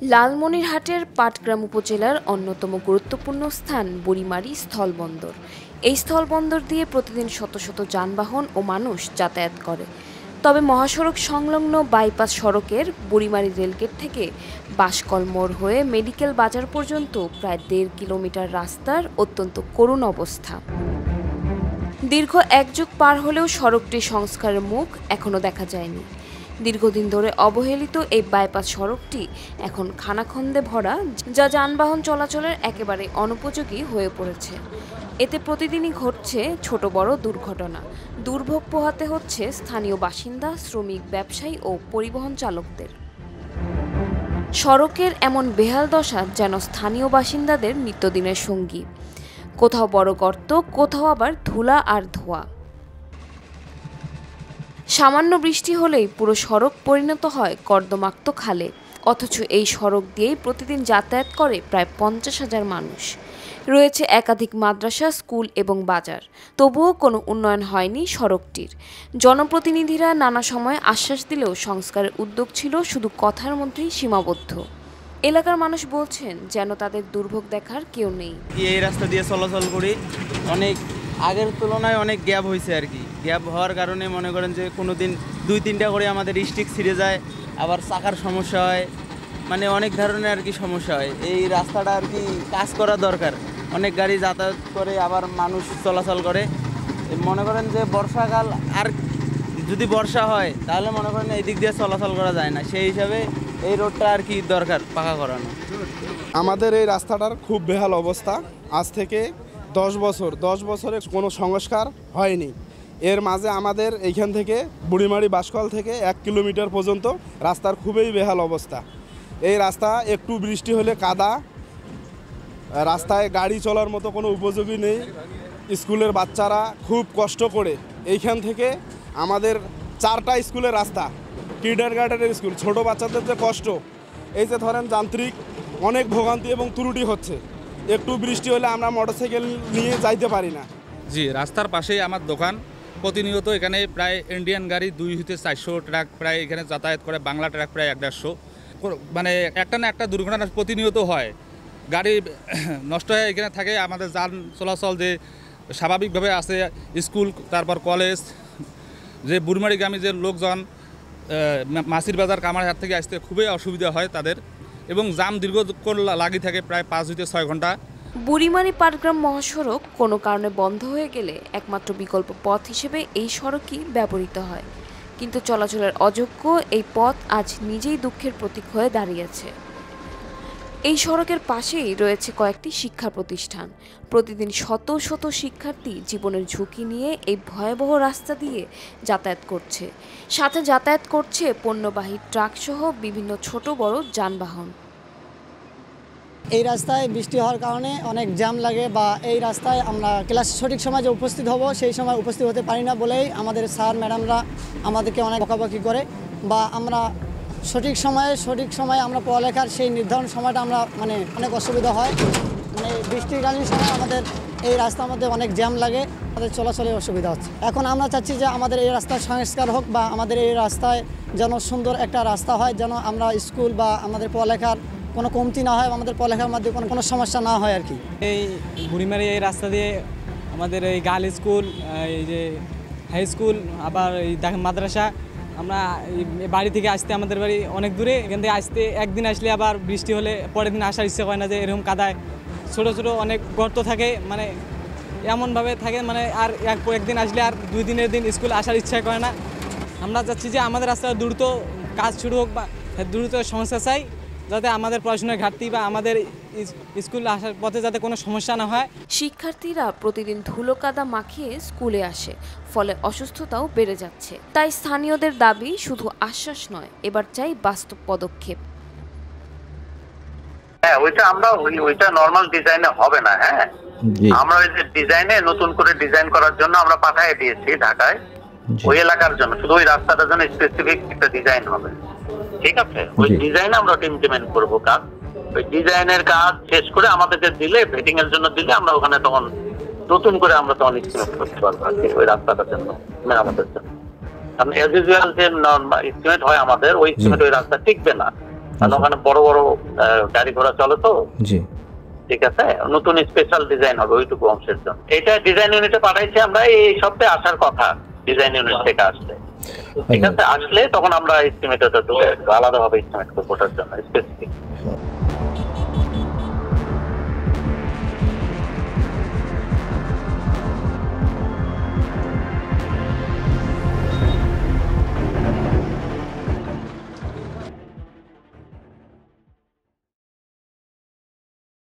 লালমনিরহাটের পাটগ্রাম উপজেলার অন্যতম গুরুত্বপূর্ণ স্থান বুড়িমারি স্থলবন্দর। এই স্থলবন্দর দিয়ে প্রতিদিন শত শত যানবাহন ও মানুষ যাতায়াত করে। তবে মহাসড়ক সংলগ্ন বাইপাস সড়কের বুড়িমারি রেলগেট থেকে বাঁশকল মোড় হয়ে মেডিকেল বাজার পর্যন্ত প্রায় ১.৫ কিলোমিটার রাস্তার অত্যন্ত করুণ অবস্থা। দীর্ঘ এক যুগ পার হলেও সড়কটির সংস্কারের মুখ এখনও দেখা যায়নি। দীর্ঘদিন ধরে অবহেলিত এই বাইপাস সড়কটি এখন খানাখন্দে ভরা, যা যানবাহন চলাচলের একেবারে অনুপযোগী হয়ে পড়েছে। এতে প্রতিদিনই ঘটছে ছোট বড় দুর্ঘটনা। দুর্ভোগ পোহাতে হচ্ছে স্থানীয় বাসিন্দা, শ্রমিক, ব্যবসায়ী ও পরিবহন চালকদের। সড়কের এমন বেহাল দশা যেন স্থানীয় বাসিন্দাদের নিত্যদিনের সঙ্গী। কোথাও বড় গর্ত, কোথাও আবার ধুলা আর ধোঁয়া। সামান্য বৃষ্টি হলেই পুরো সড়ক পরিণত হয় কর্দমাক্ত খালে। অথচ এই সড়ক দিয়েই প্রতিদিন যাতায়াত করে প্রায় ৫০,০০০ মানুষ। রয়েছে একাধিক মাদ্রাসা, স্কুল এবং বাজার। তবুও কোনো উন্নয়ন হয়নি সড়কটির। জনপ্রতিনিধিরা নানা সময় আশ্বাস দিলেও সংস্কারের উদ্যোগ ছিল শুধু কথার মধ্যেই সীমাবদ্ধ। এলাকার মানুষ বলছেন যেন তাদের দুর্ভোগ দেখার কেউ নেই। এই রাস্তা দিয়ে চলাচল করি, অনেক আগের তুলনায় অনেক গ্যাপ হয়েছে আর কি। গ্যাপ হওয়ার কারণে মনে করেন যে কোনো দিন ২-৩টা করে আমাদের স্টিক ছিঁড়ে যায়, আবার চাকার সমস্যা হয়, মানে অনেক ধরনের আর কি সমস্যা হয়। এই রাস্তাটা আর কি কাজ করা দরকার। অনেক গাড়ি যাতায়াত করে, আবার মানুষ চলাচল করে। মনে করেন যে বর্ষাকাল আর যদি বর্ষা হয় তাহলে মনে করেন এই দিক দিয়ে চলাচল করা যায় না। সেই হিসাবে এই রোডটা আর কি দরকার পাকা করানো। আমাদের এই রাস্তাটার খুব বেহাল অবস্থা। আজ থেকে 10 বছরে কোনো সংস্কার হয়নি। এর মাঝে আমাদের এইখান থেকে বুড়িমারি বাঁশকল থেকে 1 কিলোমিটার পর্যন্ত রাস্তার খুবই বেহাল অবস্থা। এই রাস্তা একটু বৃষ্টি হলে কাদা, রাস্তায় গাড়ি চলার মতো কোনো উপযোগী নেই। স্কুলের বাচ্চারা খুব কষ্ট করে এইখান থেকে আমাদের 4টা স্কুলের রাস্তা, কিন্ডারগার্টেনের স্কুল, ছোট বাচ্চাদের যে কষ্ট, এই যে ধরেন যান্ত্রিক অনেক ভোগান্তি এবং ত্রুটি হচ্ছে। একটু বৃষ্টি হলে আমরা মোটরসাইকেল নিয়ে যাইতে পারি না। জি, রাস্তার পাশেই আমার দোকান। প্রতিনিয়ত এখানে প্রায় ইন্ডিয়ান গাড়ি 200-400 ট্রাক প্রায় এখানে যাতায়াত করে, বাংলা ট্রাক প্রায় 150। মানে একটা না একটা দুর্ঘটনা প্রতিনিয়ত হয়। গাড়ি নষ্ট হয়ে এখানে থাকে। আমাদের যান চলাচল যে স্বাভাবিকভাবে আছে, স্কুল, তারপর কলেজ, যে বুড়িমারিগামী যে লোকজন মাসির বাজার কামারহাট থেকে আসতে খুবই অসুবিধা হয় তাদের, এবং জাম দীর্ঘক্ষণ লাগি থাকে প্রায় 5-6 ঘন্টা। বুড়িমারি পাটগ্রাম মহাসড়ক কোনো কারণে বন্ধ হয়ে গেলে একমাত্র বিকল্প পথ হিসেবে এই সড়কই ব্যবহৃত হয়। কিন্তু চলাচলের অযোগ্য এই পথ আজ নিজেই দুঃখের প্রতীক হয়ে দাঁড়িয়েছে। এই সড়কের পাশেই রয়েছে কয়েকটি শিক্ষা প্রতিষ্ঠান। প্রতিদিন শত শত শিক্ষার্থী জীবনের ঝুঁকি নিয়ে এই ভয়াবহ রাস্তা দিয়ে যাতায়াত করছে। সাথে যাতায়াত করছে পণ্যবাহী ট্রাকসহ বিভিন্ন ছোট বড় যানবাহন। এই রাস্তায় বৃষ্টি হওয়ার কারণে অনেক জ্যাম লাগে, বা এই রাস্তায় আমরা ক্লাস সঠিক সময় যে উপস্থিত হব সেই সময় উপস্থিত হতে পারি না বলেই আমাদের স্যার ম্যাডামরা আমাদেরকে অনেক বকাবকি করে, বা আমরা সঠিক সময়ে আমরা পড়ালেখার সেই নির্ধারণ সময়টা আমরা মানে অনেক অসুবিধা হয়। মানে বৃষ্টিকালীন সময় আমাদের এই রাস্তার মধ্যে অনেক জ্যাম লাগে, আমাদের চলাচলের অসুবিধা হচ্ছে। এখন আমরা চাচ্ছি যে আমাদের এই রাস্তার সংস্কার হোক, বা আমাদের এই রাস্তায় যেন সুন্দর একটা রাস্তা হয়, যেন আমরা স্কুল বা আমাদের পড়ালেখার কোনো কমতি না হয়, আমাদের পড়ালেখার মধ্যে কোনো সমস্যা না হয় আর কি। এই বুড়িমারি এই রাস্তা দিয়ে আমাদের এই গার্ল স্কুল, এই যে হাই স্কুল, আবার এই মাদ্রাসা, আমরা বাড়ি থেকে আসতে আমাদের বাড়ি অনেক দূরে। এখান থেকে আসতে একদিন আসলে আবার বৃষ্টি হলে পরের দিন আসার ইচ্ছে করে না, যে এরকম কাদায় ছোটো ছোটো অনেক গর্ত থাকে, মানে এমনভাবে থাকে, মানে আর একদিন আসলে আর 2 দিনের দিন স্কুল আসার ইচ্ছা করে না। আমরা চাচ্ছি যে আমাদের রাস্তায় দ্রুত কাজ শুরু হোক, বা দ্রুত সমস্যা চাই, যাতে আমাদের পড়াশোনার ঘাটতি বা আমাদের স্কুল আসার পথে যাতে কোনো সমস্যা না হয়। শিক্ষার্থীরা প্রতিদিন ধুলো কাদা মাখিয়ে স্কুলে আসে, ফলে অসুস্থতাও বেড়ে যাচ্ছে। তাই স্থানীয়দের দাবি শুধু আশ্বাস নয়, এবার চাই বাস্তব পদক্ষেপ। হ্যাঁ, ওইটা নরমাল ডিজাইনে হবে না। হ্যাঁ, আমরা ওই যে ডিজাইনে নতুন করে ডিজাইন করার জন্য আমরা পাঠিয়ে দিয়েছি ঢাকায়, ওই এলাকার জন্য, শুধু ওই রাস্তাটার জন্য স্পেসিফিক একটা ডিজাইন হবে। ঠিক আছে, ওই ডিজাইনে আমরা ইমপ্লিমেন্ট করবো কাজ। ওই ডিজাইনের কাজ শেষ করে আমাদেরকে দিলে, ভেটিং এর জন্য দিলে, আমরা ওখানে তখন নতুন করে আমরা তখন এস্টিমেট করতে পারবো আর কি ওই রাস্তাটার জন্য, মেরামতের জন্য। কারণ এজ ইউজুয়াল যে এস্টিমেট হয় আমাদের, ওই এস্টিমেট ওই রাস্তা টিকবে না। কারণ ওখানে বড় বড় গাড়ি ঘোড়া চলে তো। জি, ঠিক আছে, নতুন স্পেশাল ডিজাইন হবে ওইটুকু অংশের জন্য। এটা ডিজাইন ইউনিটে পাঠাইছি আমরা, এই সপ্তাহে আসার কথা ডিজাইন ইউনিট থেকে আসলে। ঠিক আছে, আসলে তখন আমরা এস্টিমেটরটা ঢুকে আলাদাভাবে এস্টিমেট করবো ওটার জন্য স্পেসিফিক।